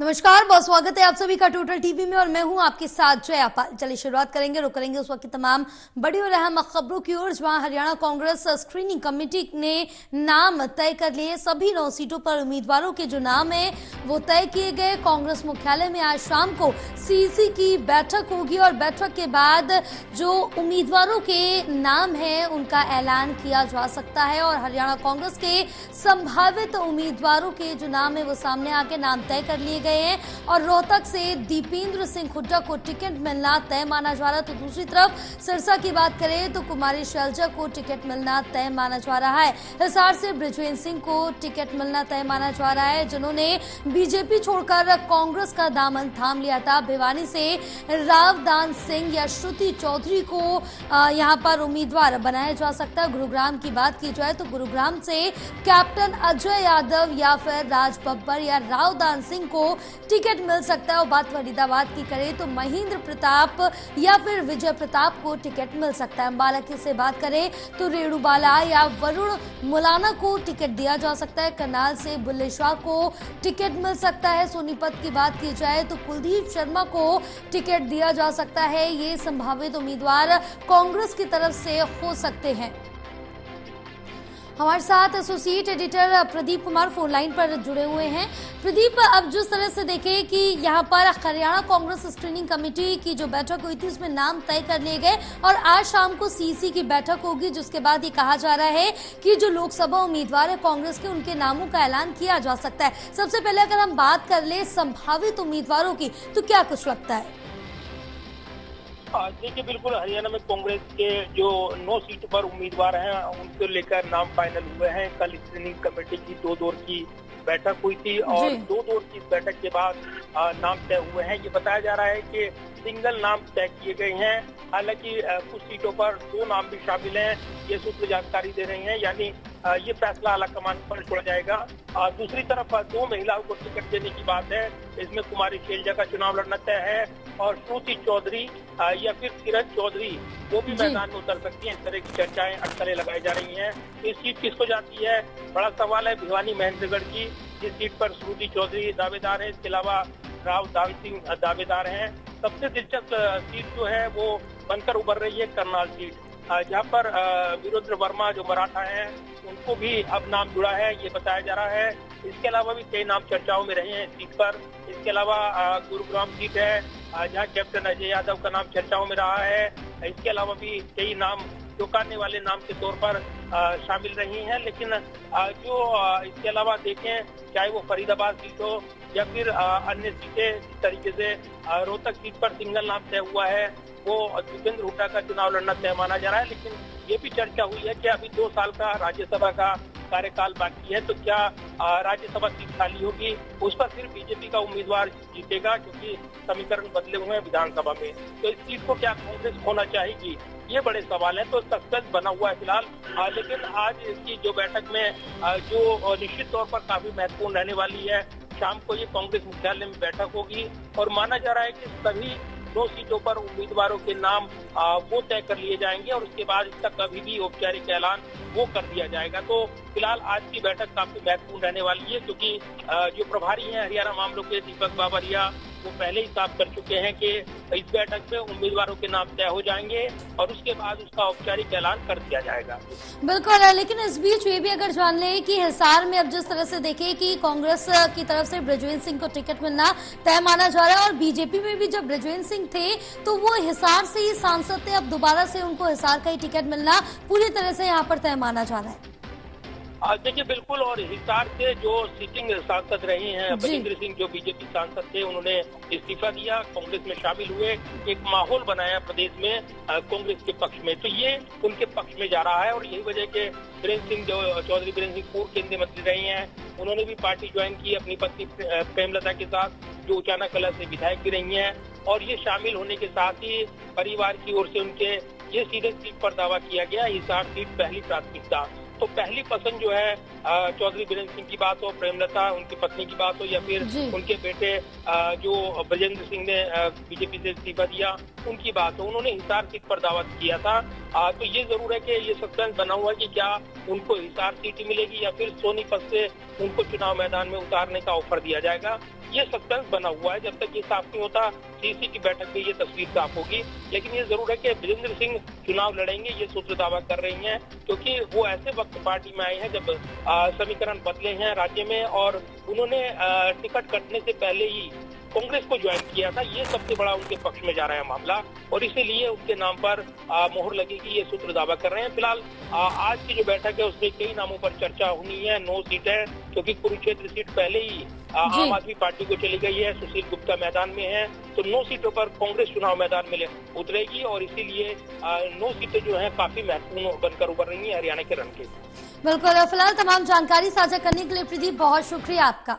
नमस्कार, बहुत स्वागत है आप सभी का टोटल टीवी में और मैं हूं आपके साथ जया पाल। चलिए शुरुआत रुक करेंगे उस वक्त की तमाम बड़ी और अहम खबरों की ओर, जहां हरियाणा कांग्रेस स्क्रीनिंग कमेटी ने नाम तय कर लिए। सभी 9 सीटों पर उम्मीदवारों के जो नाम है वो तय किए गए। कांग्रेस मुख्यालय में आज शाम को सीसी की बैठक होगी और बैठक के बाद जो उम्मीदवारों के नाम है उनका ऐलान किया जा सकता है और हरियाणा कांग्रेस के संभावित उम्मीदवारों के जो नाम है वो सामने आके नाम तय कर लिए गए हैं और रोहतक से दीपेंद्र सिंह हुड्डा को टिकट मिलना तय माना जा रहा है। तो दूसरी तरफ सिरसा की बात करें तो कुमारी शैलजा को टिकट मिलना तय माना जा रहा है। हिसार से बृजवेंद्र सिंह को टिकट मिलना तय माना जा रहा है, जिन्होंने बीजेपी छोड़कर कांग्रेस का दामन थाम लिया था। भिवानी से रावदान सिंह या श्रुति चौधरी को यहां पर उम्मीदवार बनाया जा सकता है। गुरुग्राम की बात की जाए तो गुरुग्राम से कैप्टन अजय यादव या फिर राज बब्बर या रावदान सिंह को टिकट मिल सकता है। और बात फरीदाबाद की करें तो महेंद्र प्रताप या फिर विजय प्रताप को टिकट मिल सकता है। अंबाला की से बात करें तो रेणुबाला या वरुण मुलाना को टिकट दिया जा सकता है। करनाल से बुल्ले शाह को टिकट मिल सकता है। सोनीपत की बात की जाए तो कुलदीप शर्मा को टिकट दिया जा सकता है। ये संभावित उम्मीदवार कांग्रेस की तरफ से हो सकते हैं। हमारे साथ associate editor Pradeep Kumar phone line पर जुड़े हुए हैं। प्रदीप, अब जिस तरह से देखें कि यहाँ पर हरियाणा कांग्रेस स्क्रीनिंग कमेटी की जो बैठक हुई थी उसमें नाम तय कर लिए गए और आज शाम को सीसी की बैठक होगी, जिसके बाद ये कहा जा रहा है कि जो लोकसभा उम्मीदवार है कांग्रेस के उनके नामों का ऐलान किया जा सकता है। सबसे पहले अगर हम बात कर ले संभावित उम्मीदवारों की तो क्या कुछ लगता है? देखिए, बिल्कुल हरियाणा में कांग्रेस के जो 9 सीट पर उम्मीदवार हैं उनको लेकर नाम फाइनल हुए हैं। कल स्क्रीनिंग कमेटी की 2 दौर की बैठक हुई थी और 2 दौर की बैठक के बाद नाम तय हुए हैं। ये बताया जा रहा है कि सिंगल नाम तय किए गए हैं। हालांकि कुछ सीटों पर 2 नाम भी शामिल हैं, ये सूत्र जानकारी दे रहे हैं, यानी ये फैसला आला कमान पर छोड़ा जाएगा। दूसरी तरफ 2 महिलाओं को टिकट देने की बात है। इसमें कुमारी शैलजा का चुनाव लड़ना तय है और श्रुति चौधरी या फिर किरण चौधरी वो भी मैदान में उतर सकती हैं। इस तरह की चर्चाएं अटकलें लगाई जा रही हैं। इस सीट किसको जाती है, बड़ा सवाल है। भिवानी महेंद्रगढ़ की जिस सीट पर श्रुति चौधरी दावेदार है, इसके अलावा रावदान सिंह दावेदार हैं। सबसे दिलचस्प सीट जो है वो बनकर उभर रही है करनाल सीट, जहाँ पर वीरेंद्र वर्मा जो मराठा हैं उनको भी अब नाम जुड़ा है, ये बताया जा रहा है। इसके अलावा भी कई नाम चर्चाओं में रहे हैं इस सीट पर। इसके अलावा गुरुग्राम सीट है जहाँ कैप्टन अजय यादव का नाम चर्चाओं में रहा है। इसके अलावा भी कई नाम चौंकाने वाले नाम के तौर पर शामिल रही हैं। लेकिन जो इसके अलावा देखें, चाहे वो फरीदाबाद सीट हो या फिर अन्य सीटें, जिस तरीके से रोहतक सीट पर सिंगल नाम तय हुआ है वो दीपेंद्र हुड्डा का चुनाव लड़ना तय माना जा रहा है। लेकिन ये भी चर्चा हुई है कि अभी 2 साल का राज्यसभा का कार्यकाल बाकी है, तो क्या राज्यसभा सीट खाली होगी, उस पर फिर बीजेपी का उम्मीदवार जीतेगा, क्योंकि समीकरण बदले हुए हैं विधानसभा में। तो इस सीट को क्या कांग्रेस खोना चाहेगी, ये बड़े सवाल हैं। तो सस्पेंस बना हुआ है फिलहाल। लेकिन आज इसकी जो बैठक में जो निश्चित तौर पर काफी महत्वपूर्ण रहने वाली है, शाम को ये कांग्रेस मुख्यालय में बैठक होगी और माना जा रहा है कि सभी 2 सीटों पर उम्मीदवारों के नाम वो तय कर लिए जाएंगे और उसके बाद इसका कभी भी औपचारिक ऐलान वो कर दिया जाएगा। तो फिलहाल आज की बैठक काफी महत्वपूर्ण रहने वाली है, क्योंकि जो प्रभारी हैं हरियाणा मामलों के दीपक बाबरिया वो पहले ही साफ कर चुके हैं कि इस बैठक में उम्मीदवारों के नाम तय हो जाएंगे और उसके बाद उसका औपचारिक ऐलान कर दिया जाएगा। बिल्कुल, लेकिन इस बीच ये भी अगर जान लें कि हिसार में अब जिस तरह से देखें कि कांग्रेस की तरफ से बृजवेंद्र सिंह को टिकट मिलना तय माना जा रहा है और बीजेपी में भी जब बृजवेंद्र सिंह थे तो वो हिसार से ही सांसद थे, अब दोबारा से उनको हिसार का ही टिकट मिलना पूरी तरह से यहाँ पर तय माना जा रहा है। देखिए, बिल्कुल। और हिसार से जो सिटिंग सांसद रहे हैं बजेंद्र सिंह, जो बीजेपी सांसद थे, उन्होंने इस्तीफा दिया, कांग्रेस में शामिल हुए, एक माहौल बनाया प्रदेश में कांग्रेस के पक्ष में। तो ये उनके पक्ष में जा रहा है और यही वजह के वीरेंद्र सिंह जो चौधरी वीरेंद्र सिंह पूर्व केंद्रीय मंत्री रहे हैं, उन्होंने भी पार्टी ज्वाइन की अपनी पत्नी प्रेमलता के साथ, जो उचाना कला से विधायक भी रही है। और ये शामिल होने के साथ ही परिवार की ओर से उनके ये सीधे सीट पर दावा किया गया, हिसार सीट पहली प्राथमिकता। तो पहली पसंद जो है चौधरी बीरेंद्र सिंह की बात हो, प्रेमलता उनकी पत्नी की बात हो या फिर उनके बेटे जो बजेंद्र सिंह ने बीजेपी से इस्तीफा दिया उनकी बात हो, उन्होंने हिसार सीट पर दावा किया था। तो ये जरूर है कि ये सस्पेंस बना हुआ है कि क्या उनको हिसार सीट मिलेगी या फिर सोनीपत से उनको चुनाव मैदान में उतारने का ऑफर दिया जाएगा। ये सस्पेंस बना हुआ है। जब तक ये साफ नहीं होता सीसी की बैठक में ये तस्वीर साफ होगी। लेकिन ये जरूर है कि बृजेंद्र सिंह चुनाव लड़ेंगे, ये सूत्र दावा कर रही हैं, क्योंकि वो ऐसे वक्त पार्टी में आए हैं जब समीकरण बदले हैं राज्य में, और उन्होंने टिकट कटने से पहले ही कांग्रेस को ज्वाइन किया था। ये सबसे बड़ा उनके पक्ष में जा रहा है मामला, और इसीलिए उनके नाम पर मोहर लगेगी, ये सूत्र दावा कर रहे हैं। फिलहाल आज की जो बैठक है उसमें कई नामों पर चर्चा होनी है। 9 सीटें, क्योंकि कुरुक्षेत्र सीट पहले ही आम आदमी पार्टी को चली गई है, सुशील गुप्ता मैदान में है, तो 9 सीटों पर कांग्रेस चुनाव मैदान में उतरेगी, और इसीलिए 9 सीटें जो है काफी महत्वपूर्ण बनकर उभर रही है हरियाणा के रण के। बिल्कुल, फिलहाल तमाम जानकारी साझा करने के लिए प्रदीप बहुत शुक्रिया आपका।